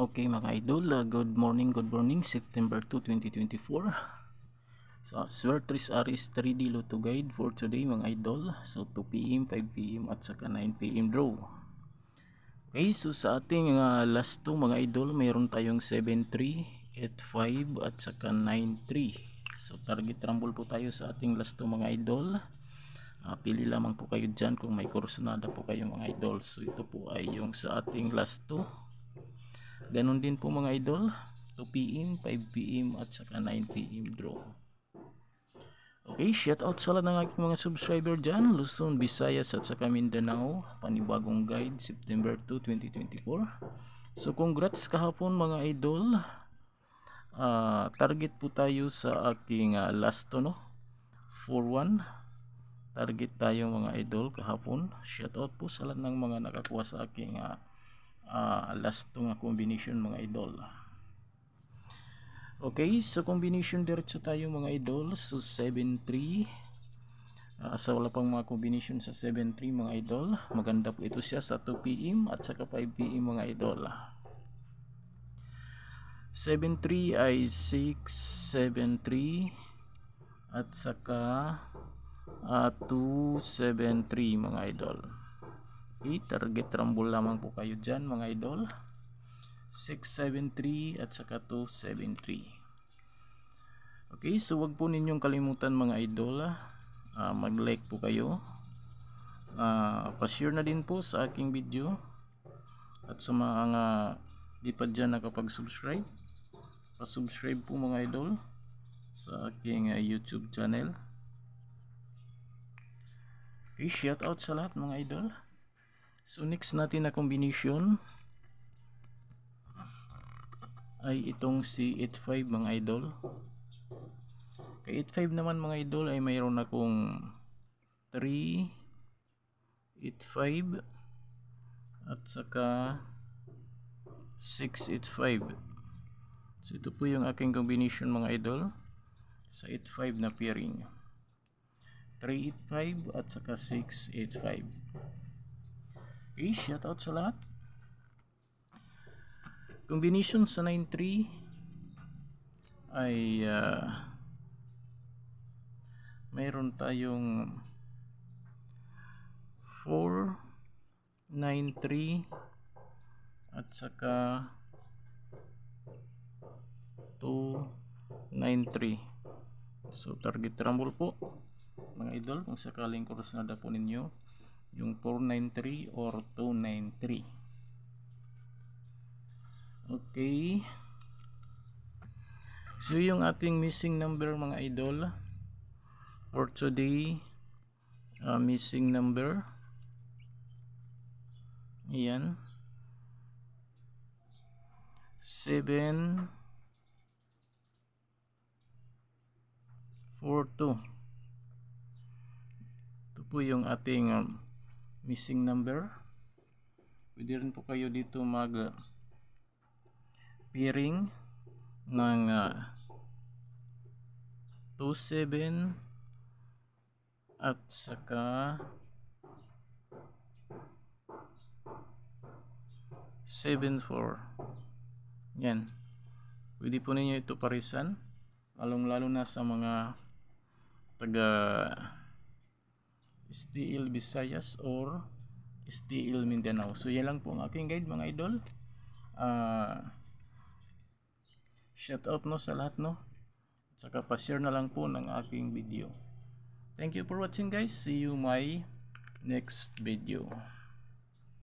Okay mga idol, good morning, September 2, 2024. So, Swertres Aris 3D Lotto Guide for today mga idol. So, 2pm, 5pm at saka 9pm draw. Okay, so sa ating last 2 mga idol, mayroon tayong 7-3, 8-5 at saka 9-3. So, target rumble po tayo sa ating last 2 mga idol. Pili lamang po kayo dyan kung may kursunada po kayo mga idol. So, ito po ay yung sa ating last 2. Ganon din po mga idol, 2pm, 5pm at saka 9pm draw. Okay, shout out sa lahat ng aking mga subscriber dyan, Luzon, Visayas at saka Mindanao. Panibagong guide, September 2, 2024. So congrats kahapon mga idol. Target po tayo sa aking last 4-1. Target tayo mga idol kahapon. Shout out po sa lahat ng mga nakakuha sa aking last nga combination mga idol. Okay, so combination diretso tayo mga idol. So 7-3. Sa wala pang mga combination sa 7-3 mga idol, maganda po ito siya sa 2pm at saka 5pm mga idol. 7-3 ay 6-7-3 at saka 2-7-3 mga idol. Okay, target rumble lamang po kayo dyan mga idol. 6-7-3 at saka 2-7-3. Okay, so wag po ninyong kalimutan mga idol, mag-like po kayo, pa-share na din po sa aking video, at sa mga di pa dyan nakapag-subscribe, pa-subscribe po mga idol sa aking YouTube channel. Okay, shout out sa lahat mga idol. So next natin na combination ay itong si 8-5 mga idol. Kay 8-5 naman mga idol ay mayroon akong 3, 8-5 at saka 6-8-5. So ito po yung aking combination mga idol sa 8-5 na pairing. 3-8-5 at saka 6-8-5. Okay, shout out sa lahat. Combination sa 9-3 ay mayroon tayong 4-9-3 at saka 2-9-3. So target rumble po mga idol kung sakaling kursunada po ninyo yung 4-9-3 or 2-9-3. Okay, so yung ating missing number mga idol for today, missing number, ayan, 7-4-2. Ito po yung ating missing number. Pwede rin po kayo dito mag pairing ng 2-7 at saka 7-4. Yan, pwede po ninyo ito parisan, lalong-lalo na sa mga taga STL Visayas or STL Mindanao. So yan lang po ang aking guide mga idol. Shout out no sa lahat no, at saka pa-share na lang po ng aking video. Thank you for watching guys. See you my next video.